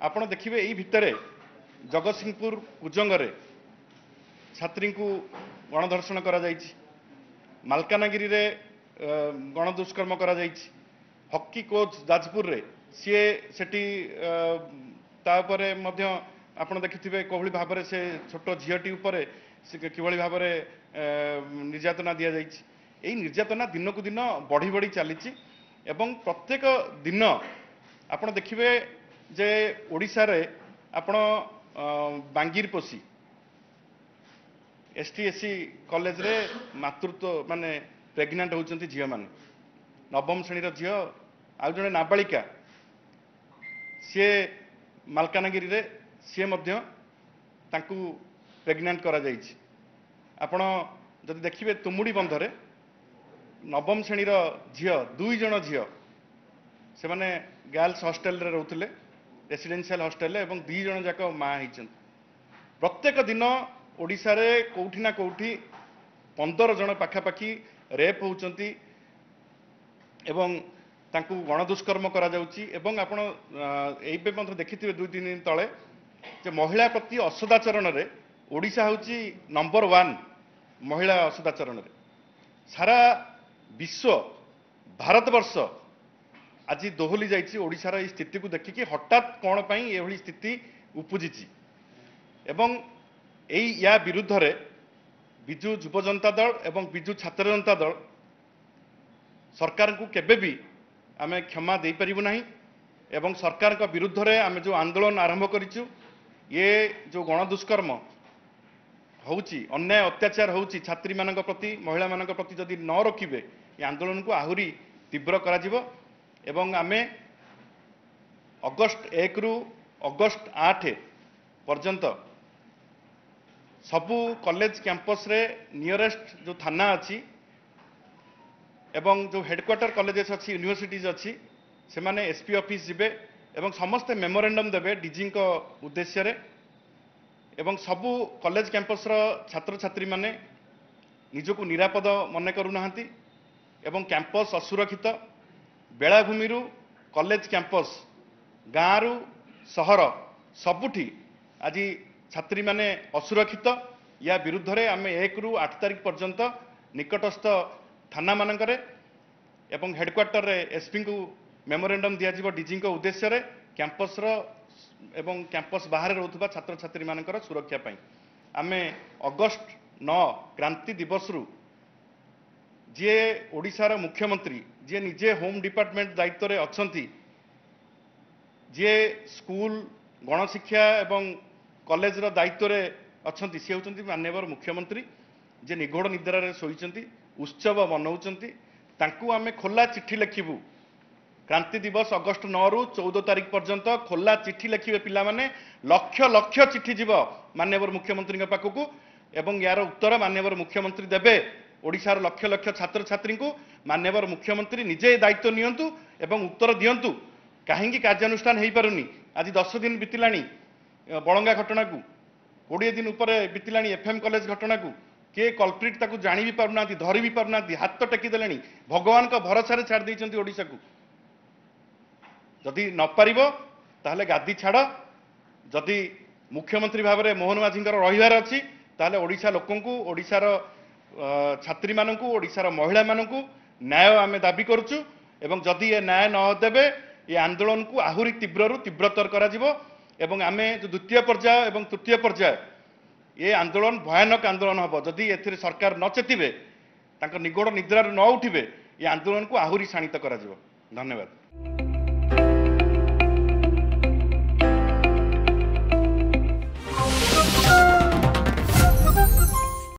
आपण देखिए यही भितर जगतसिंहपुर कुजंगरे छात्री को गणधर्षण करा जायछि, मालकानगिरी रे गणदुष्कर्म करा जायछि, हॉकी कोच जाजपुर रे सीए सेठी तापरे मध्य आपण देखिथिबे कोभली भाबरे से छोट झियटी उपरे किभली भाबरे निर्यातना दिया जायछि। एई निर्यातना दिन को दिन बढ़ी बढ़ी चलीछि एवं प्रत्येक दिन आपण देखिबे जे ओडिसा रे आपण बांगीरपोसी एसटीएससी कॉलेज रे मातृत्व माने प्रेग्नेंट होउचंती झियो माने नवम श्रेणी झियो आ जने नाबालिका सी मालकानगिरी रे सी मध्य तांकू प्रेग्नेंट करा जायछि। आपण जदि देखिबे तुमुडी बंधरे नवम श्रेणी झियो 2 जण झियो से माने गर्ल्स हॉस्टल रे रहउथिले रेसिडेंशियल हॉस्टल एवं 2 जण जाक मा हिचन। प्रत्येक दिन ओडिसा रे कोठी ना कोठी 15 जण पाखापाखी रेप होउचंती एवं तांकू गणदुष्कर्म करा जाउची। एवं आपण एबे मंत्र देखिथिबे 2-3 दिन तळे जे महिला प्रति असदाचरण रे ओडिसा होउची नंबर 1 महिला असदाचरण रे। सारा विश्व भारतवर्ष आज दोहली जाइए ओडिशार ये स्थिति को देखिकी हठात कौन पाई एभली स्थिति उपजिची एवं या विरुद्ध रे विजु युव जनता दल एवं विजु छात्र जनता दल सरकार को केबे भी आमे क्षमा दे परिबु नाही एवं सरकार का विरुद्ध रे आमे जो आंदोलन आरंभ करिछु ये जो गणदुष्कर्म होउची अन्याय अत्याचार होउची छात्री मानक प्रति महिला मानक प्रति जदि न रखिबे ये आंदोलन को आहुरी तीव्र करा जिवो एवं आमे अगस्त 1 रु अगस्त 8 पर्यंत सबु कॉलेज कैंपस रे नियरेस्ट जो थाना अच्छी एवं जो हेडक्वार्टर कॉलेजेस अच्छी यूनिवर्सिटीज अच्छी से माने एसपी ऑफिस जिबे एवं समस्त मेमोरेंडम देबे डीजी को उद्देश्य रे एवं सबु कॉलेज कैंपस रो छात्र छात्री माने निजको निरापद मने करू नाहंती एवं कैंपस असुरक्षित बेलाभूमि कॉलेज कैंपस गाँव सहर सबुठी आज छात्री माने असुरक्षित या विरुद्ध रे आमे 1 रु 8 तारिख पर्यंत निकटस्थ थाना मानकरे एवं हेडक्वार्टर रे एसपी को मेमोरेंडम दिया जिवो डीजी को उद्देश्य रे कैंपस रो एवं कैंपस बाहर रहउथबा छात्र छात्री मानकर सुरक्षा पई आमे अगस्त 9 क्रांति दिवस रु जे ओडिशार मुख्यमंत्री जे निजे होम डिपार्टमेंट दायित्व रे अछंती जे स्कूल गणशिक्षा एवं कॉलेज रो दायित्व रे अछंती से होचंती माननीय मुख्यमंत्री जे निगोड़ निद्रा रे सोईचंती उत्सव मनौचंती तांकू आमे खोला चिट्ठी लिखिबू क्रांति दिवस अगस्त 9 रु 14 तारिख पर्यंत खोला चिट्ठी लिखिबे पिला माने लक्ष लक्ष चिट्ठी जीव माननीय मुख्यमंत्री के पाखकू एवं यार उत्तर माननीय मुख्यमंत्री देबे ओडिशार लक्ष लक्ष छात्र छात्री को माननीय मुख्यमंत्री निजे दायित्व नियंतु एवं उत्तर दियंतु कहीं कार्यानुष्ठान हो पारुनी। आज 10 दिन बीतलानी बलंगा घटना को 20 दिन उपर बीतलानी एफएम कॉलेज घटना को किए कल्प्रिट ताकू जानी भी पारुना धरी भी पारुना हाथ टेकी देले भगवान का भरोसा छाड़ देइचंती ओडिशा को। जदि न पारिबो ताहले गादी छाड़ जदि मुख्यमंत्री भाव में मोहन माझींकर रहिबार अछि ताहले ओडिशा लोकंकु ओडिशार छात्री मानकु ओडिशार महिला मानकु न्याय आमे दाबी करूचु एवं जदि ये न्याय न देबे ये आंदोलन को आहुरी तीव्ररु तीव्रतर करा जिवो एवं आमे जो द्वितीय पर्याय एवं तृतीय पर्याय ये आंदोलन भयानक आंदोलन हम जदि एथिरे सरकार न चेतिबे तांकर निगोड़ निद्रा न उठिबे ये आंदोलन को आहुरी शाणित करा जिवो। धन्यवाद।